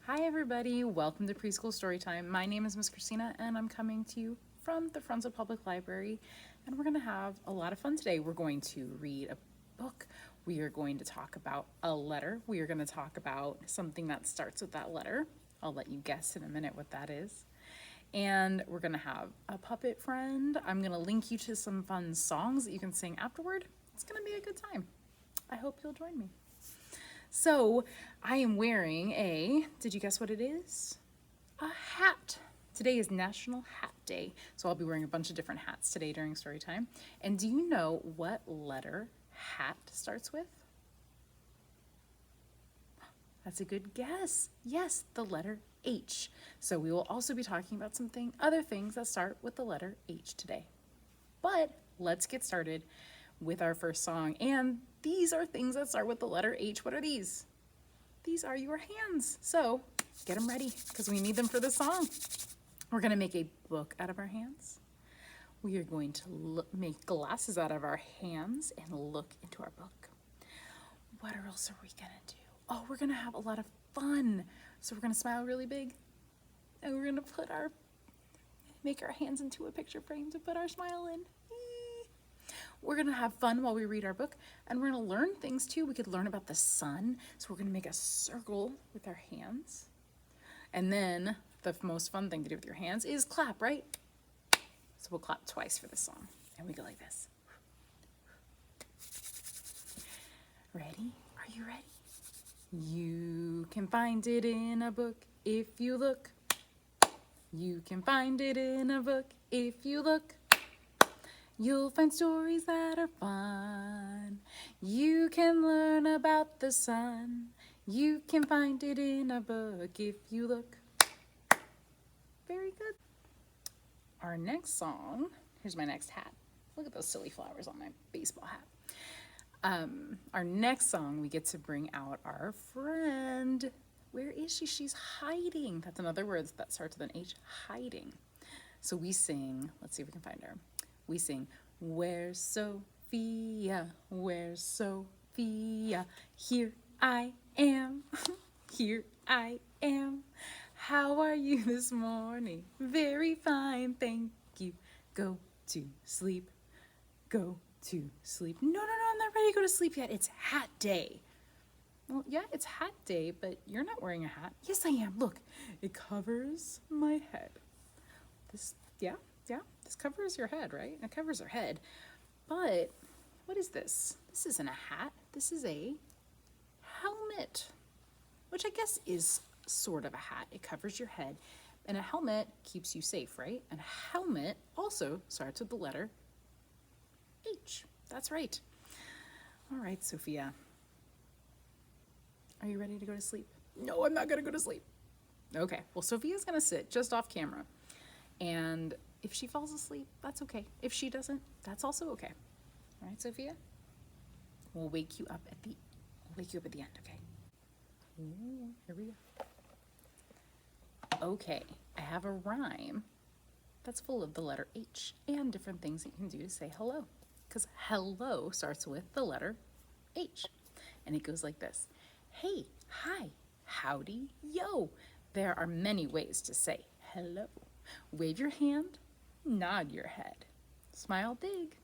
Hi everybody, welcome to Preschool Storytime. My name is Miss Christina and I'm coming to you from the Friendswood Public Library, and we're going to have a lot of fun today. We're going to read a book, we are going to talk about a letter, we are going to talk about something that starts with that letter. I'll let you guess in a minute what that is. And we're going to have a puppet friend. I'm going to link you to some fun songs that you can sing afterward. It's going to be a good time. I hope you'll join me. So I am wearing did you guess what it is? A hat. Today is National Hat Day. So I'll be wearing a bunch of different hats today during story time. And do you know what letter hat starts with? That's a good guess. Yes, the letter H. So we will also be talking about other things that start with the letter H today. But let's get started with our first song. And these are things that start with the letter H. What are these? These are your hands. So get them ready because we need them for the song. We're going to make a book out of our hands. We are going to make glasses out of our hands and look into our book. What else are we going to do? Oh, we're going to have a lot of fun. So we're going to smile really big. And we're going to make our hands into a picture frame to put our smile in. We're going to have fun while we read our book, and we're going to learn things too. We could learn about the sun. So we're going to make a circle with our hands. And then the most fun thing to do with your hands is clap, right? So we'll clap twice for this song. And we go like this. Ready? Are you ready? You can find it in a book if you look. You can find it in a book if you look. You'll find stories that are fun. You can learn about the sun. You can find it in a book if you look. Very good. Our next song, here's my next hat. Look at those silly flowers on my baseball hat. Our next song, we get to bring out our friend. Where is she? She's hiding. That's another word that starts with an H, hiding. So we sing, let's see if we can find her. We sing, where's Sophia, where's Sophia? Here I am, here I am. How are you this morning? Very fine, thank you. Go to sleep, go to sleep. No, I'm not ready to go to sleep yet. It's hat day. Well, yeah, it's hat day, but you're not wearing a hat. Yes, I am. Look, it covers my head. This covers your head, right? It covers her head. But what is this? This isn't a hat. This is a helmet, which I guess is sort of a hat. It covers your head, and a helmet keeps you safe, right? And a helmet also starts with the letter H. That's right. All right, Sofia. Are you ready to go to sleep? No, I'm not going to go to sleep. Okay, well, Sophia's going to sit just off camera. And if she falls asleep, that's okay. If she doesn't, that's also okay. All right, Sofia? We'll wake you up at the end, okay? Ooh, here we go. Okay, I have a rhyme that's full of the letter H and different things that you can do to say hello. Because hello starts with the letter H. And it goes like this. Hey, hi, howdy, yo. There are many ways to say hello. Wave your hand, nod your head, smile big,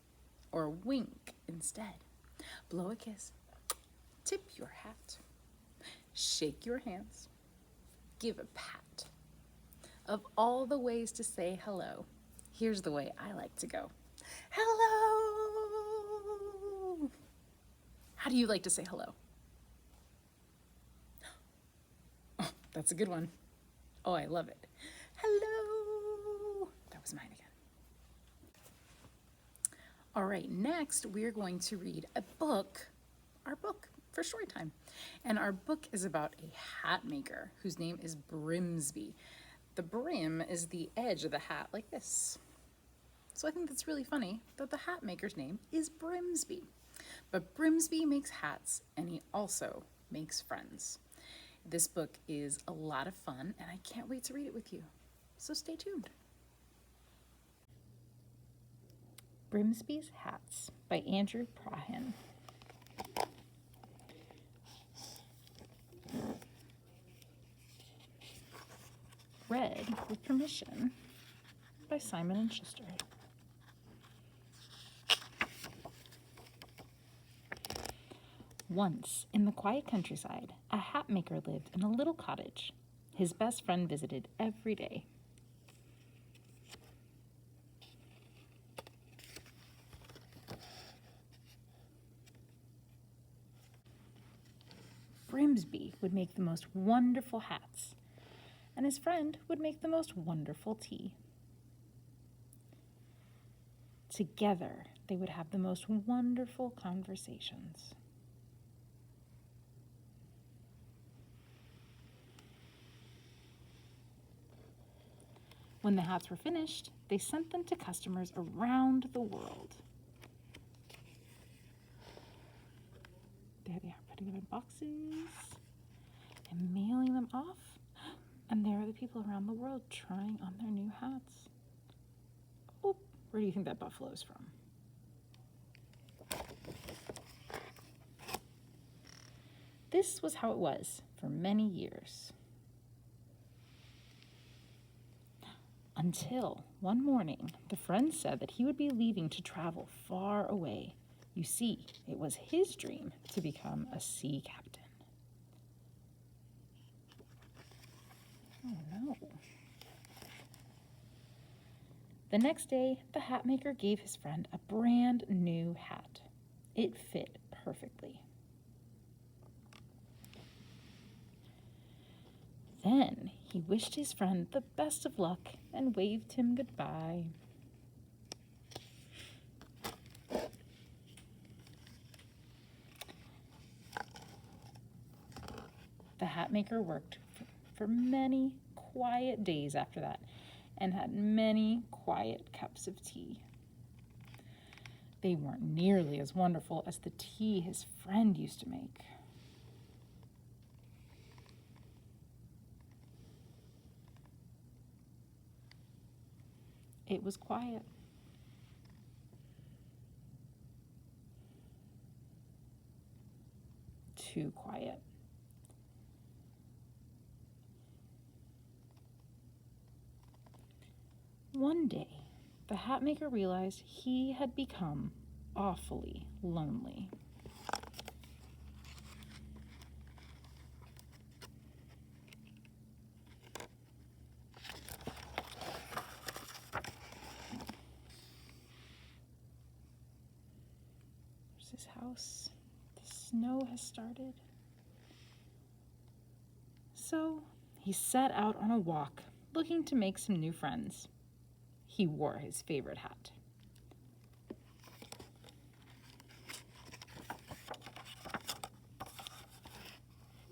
or wink instead. Blow a kiss, tip your hat, shake your hands, give a pat. Of all the ways to say hello, here's the way I like to go. Hello! How do you like to say hello? Oh, that's a good one. Oh, I love it. Hello! That was mine again. All right, next we're going to read a book, our book for story time. And our book is about a hat maker whose name is Brimsby. The brim is the edge of the hat like this. So I think that's really funny that the hat maker's name is Brimsby. But Brimsby makes hats and he also makes friends. This book is a lot of fun and I can't wait to read it with you. So stay tuned. Brimsby's Hats by Andrew Prahan. Read with permission by Simon & Schuster. Once, in the quiet countryside, a hat maker lived in a little cottage. His best friend visited every day. Brimsby would make the most wonderful hats, and his friend would make the most wonderful tea. Together, they would have the most wonderful conversations. When the hats were finished, they sent them to customers around the world. There they are, putting them in boxes and mailing them off. And there are the people around the world trying on their new hats. Oh, where do you think that buffalo is from? This was how it was for many years. Until one morning, the friend said that he would be leaving to travel far away. You see, it was his dream to become a sea captain. Oh no. The next day, the hat maker gave his friend a brand new hat. It fit perfectly. Then he wished his friend the best of luck and waved him goodbye. The hat maker worked for many quiet days after that and had many quiet cups of tea. They weren't nearly as wonderful as the tea his friend used to make. It was quiet. Too quiet. One day, the hat maker realized he had become awfully lonely. There's his house. The snow has started. So he set out on a walk, looking to make some new friends. He wore his favorite hat.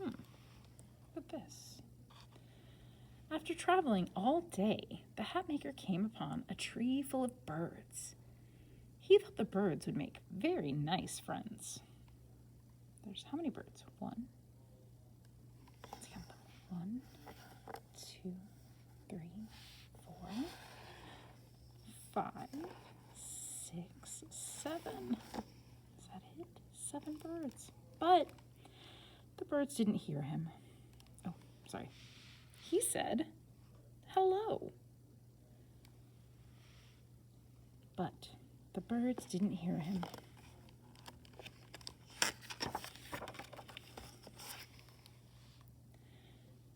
Look at this. After traveling all day, the hat maker came upon a tree full of birds. He thought the birds would make very nice friends. There's how many birds? One. Let's count them. 1, 2, 3, 4, 5, 6, 7. Is that it? 7 birds. But the birds didn't hear him. Oh, sorry. He said, hello. But the birds didn't hear him.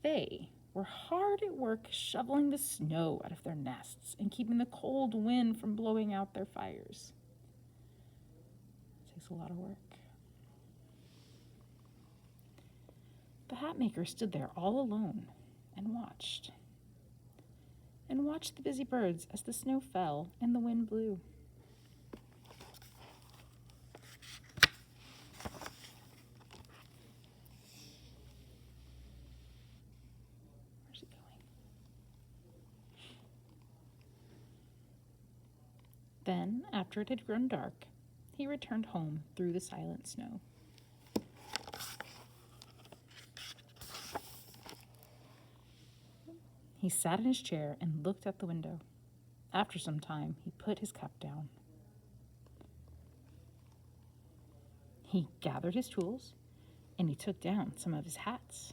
They were hard at work shoveling the snow out of their nests and keeping the cold wind from blowing out their fires. It takes a lot of work. The hat maker stood there all alone and watched the busy birds as the snow fell and the wind blew. Where's it going? Then, after it had grown dark, he returned home through the silent snow. He sat in his chair and looked out the window. After some time, he put his cup down. He gathered his tools, and he took down some of his hats.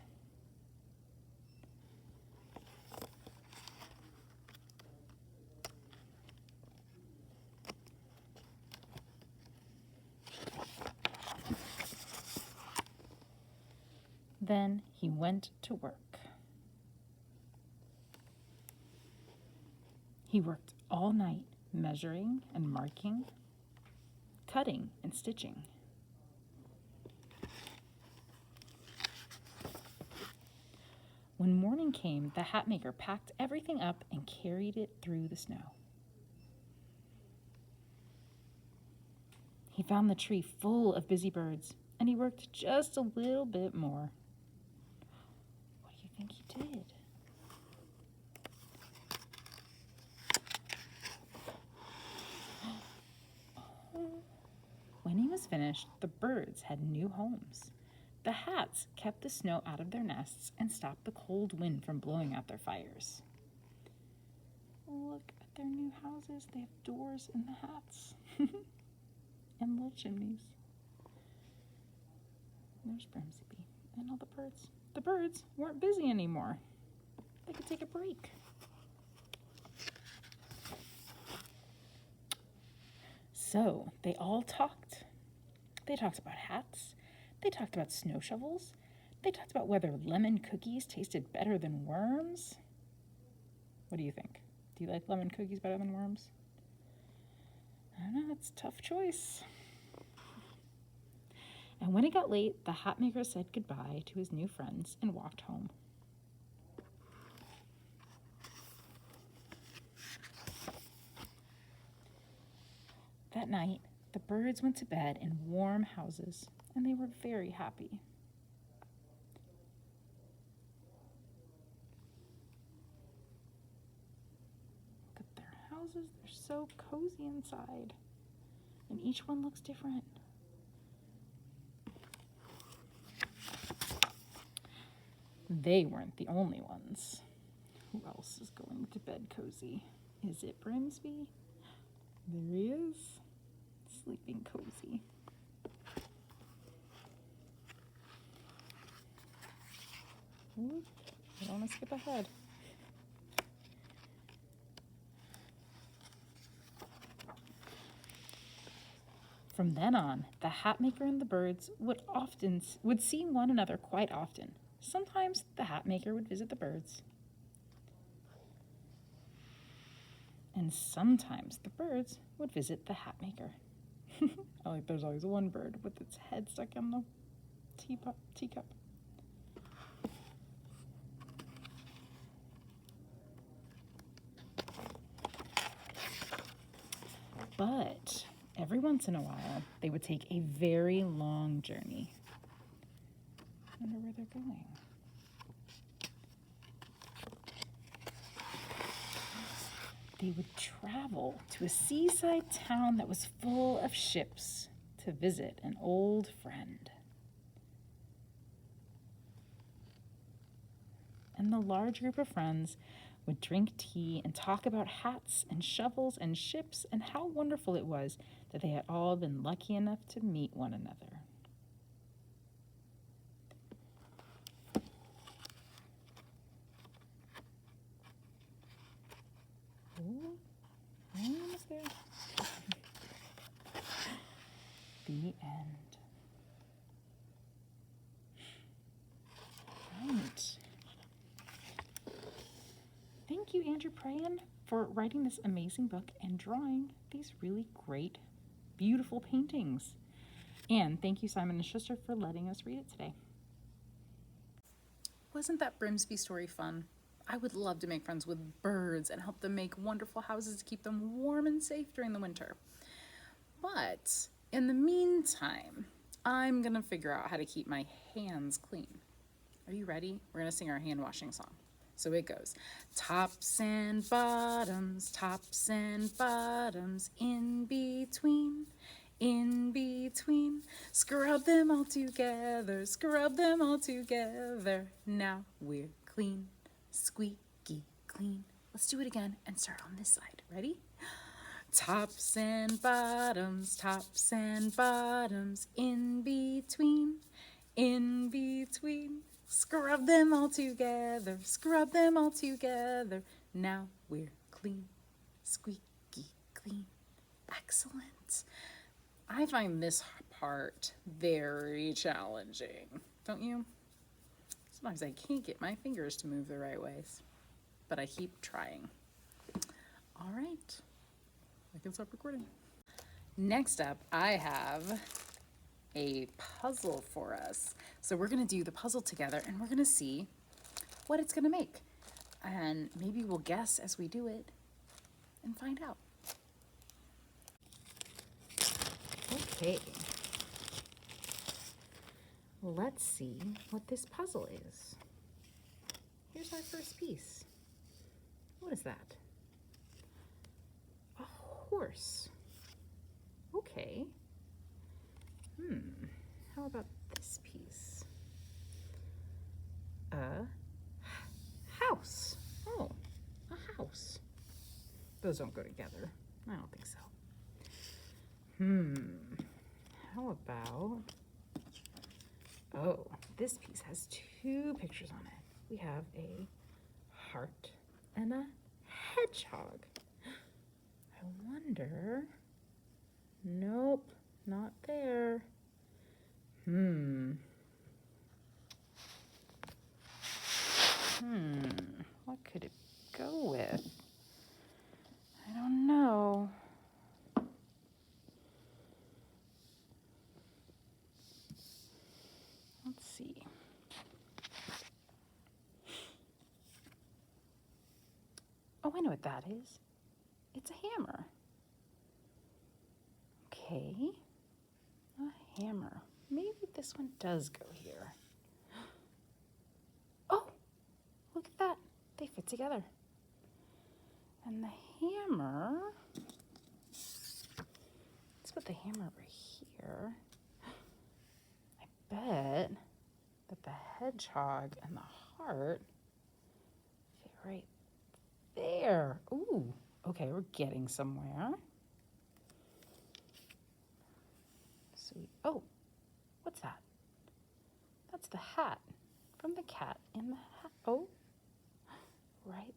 Then he went to work. He worked all night, measuring and marking, cutting and stitching. When morning came, the hat maker packed everything up and carried it through the snow. He found the tree full of busy birds, and he worked just a little bit more. What do you think he did? When he was finished, the birds had new homes. The hats kept the snow out of their nests and stopped the cold wind from blowing out their fires. Look at their new houses. They have doors in the hats and little chimneys. There's Brimsby and all the birds. The birds weren't busy anymore. They could take a break. So they all talked. They talked about hats. They talked about snow shovels. They talked about whether lemon cookies tasted better than worms. What do you think? Do you like lemon cookies better than worms? I don't know, it's a tough choice. And when it got late, the hat maker said goodbye to his new friends and walked home. That night, the birds went to bed in warm houses, and they were very happy. Look at their houses. They're so cozy inside, and each one looks different. They weren't the only ones. Who else is going to bed cozy? Is it Brimsby? There he is, sleeping cozy. Ooh, I don't want to skip ahead. From then on, the hat maker and the birds would see one another quite often. Sometimes the hat maker would visit the birds. And sometimes the birds would visit the hat maker. I like there's always one bird with its head stuck in the teacup. But every once in a while, they would take a very long journey. I wonder where they're going. They would travel to a seaside town that was full of ships to visit an old friend. And the large group of friends would drink tea and talk about hats and shovels and ships and how wonderful it was that they had all been lucky enough to meet one another. Ooh, almost there. The end. Right. Thank you, Andrew Prahan, for writing this amazing book and drawing these really great, beautiful paintings. And thank you, Simon and Schuster, for letting us read it today. Wasn't that Brimsby story fun? I would love to make friends with birds and help them make wonderful houses to keep them warm and safe during the winter. But in the meantime, I'm gonna figure out how to keep my hands clean. Are you ready? We're gonna sing our hand washing song. So it goes, tops and bottoms, in between, scrub them all together, now we're clean, squeaky clean. Let's do it again and start on this side. Ready? Tops and bottoms, in between, scrub them all together, now we're clean, squeaky clean. Excellent. I find this part very challenging, don't you? Sometimes I can't get my fingers to move the right ways, but I keep trying. All right, I can stop recording. Next up, I have a puzzle for us. So we're gonna do the puzzle together and we're gonna see what it's gonna make. And maybe we'll guess as we do it and find out. Okay. Let's see what this puzzle is. Here's our first piece. What is that? A horse. Okay. How about this piece? A house. Oh, a house. Those don't go together. I don't think so. How about, oh, this piece has two pictures on it. We have a heart and a hedgehog. I wonder, nope, not there. What could it go with? I don't know. Let's see. Oh, I know what that is. It's a hammer. Okay, a hammer. Maybe this one does go here. Oh, look at that. They fit together. And the hammer, let's put the hammer over here. I bet that the hedgehog and the heart fit right there. Ooh, okay, we're getting somewhere. Sweet. Oh, what's that? That's the hat from the cat in the hat. Oh, right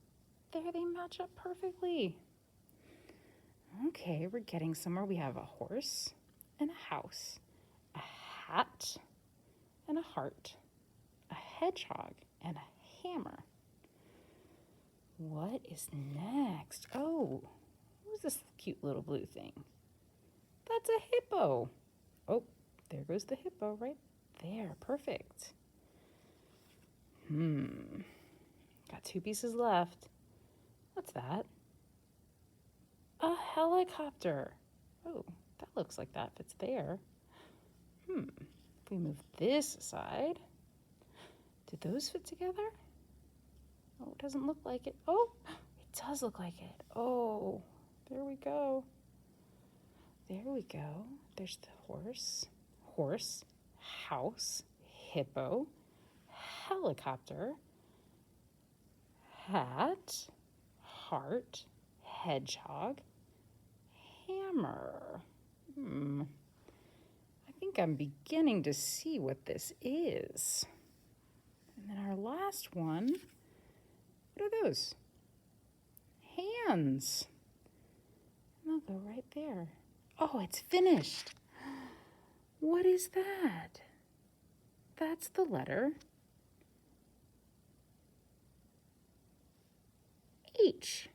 there, they match up perfectly. Okay, we're getting somewhere. We have a horse and a house, a hat and a heart, a hedgehog and a hammer. What is next? Oh, who's this cute little blue thing? That's a hippo. Oh, there goes the hippo right there. Perfect. Got two pieces left. What's that? A helicopter. Oh, that looks like that fits there. If we move this aside, do those fit together? Oh, it doesn't look like it. Oh, it does look like it. Oh, there we go. There we go. There's the horse, house, hippo, helicopter, hat, heart, hedgehog, hammer. I think I'm beginning to see what this is. And then our last one, what are those? Hands. And they'll go right there. Oh, it's finished. What is that? That's the letter H.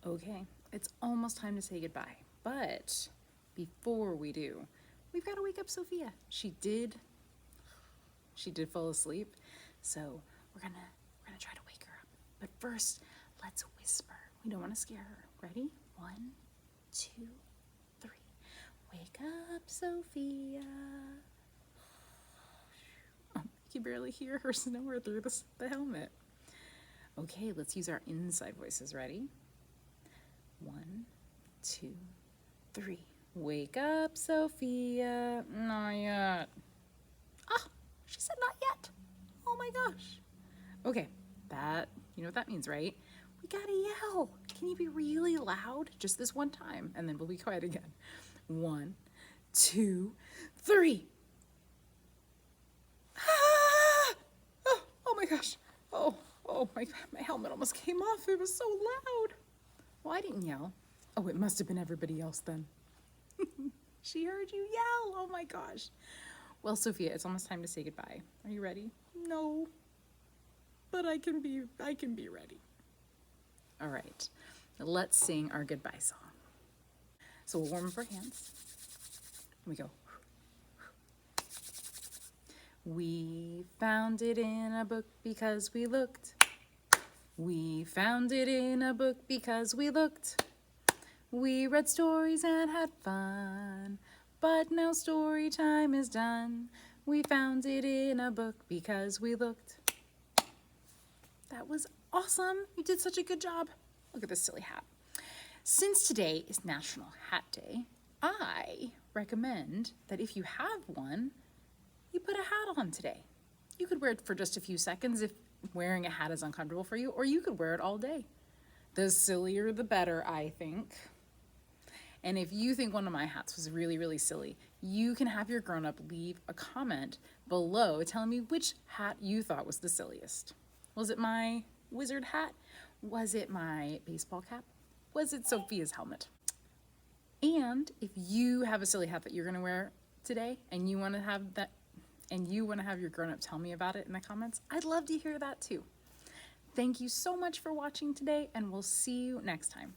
Okay, it's almost time to say goodbye, but before we do, we've got to wake up Sofia. She did fall asleep, so we're gonna try to wake her up. But first, let's whisper. We don't want to scare her. Ready? 1, 2, 3. Wake up, Sofia. Oh, you can barely hear her snore through the helmet. Okay, let's use our inside voices. Ready? 1, 2, 3. Wake up, Sofia. Not yet. Ah, she said not yet. Oh my gosh. Okay, you know what that means, right? We gotta yell. Can you be really loud? Just this one time, and then we'll be quiet again. 1, 2, 3. Ah! Oh my gosh. Oh, my helmet almost came off. It was so loud. Well, I didn't yell. Oh, it must have been everybody else then. She heard you yell. Oh my gosh. Well, Sophia, it's almost time to say goodbye. Are you ready? No. But I can be ready. All right. Let's sing our goodbye song. So we'll warm up our hands. We go. We found it in a book because we looked. We found it in a book because we looked. We read stories and had fun, but now story time is done. We found it in a book because we looked. That was awesome. You did such a good job. Look at this silly hat. Since today is National Hat Day, I recommend that if you have one, you put a hat on today. You could wear it for just a few seconds if wearing a hat is uncomfortable for you, or you could wear it all day. The sillier the better, I think. And if you think one of my hats was really, really silly, you can have your grown-up leave a comment below telling me which hat you thought was the silliest. Was it my wizard hat? Was it my baseball cap? Was it Sophia's helmet? And if you have a silly hat that you're gonna wear today and you wanna have your grown-up tell me about it in the comments, I'd love to hear that too. Thank you so much for watching today, and we'll see you next time.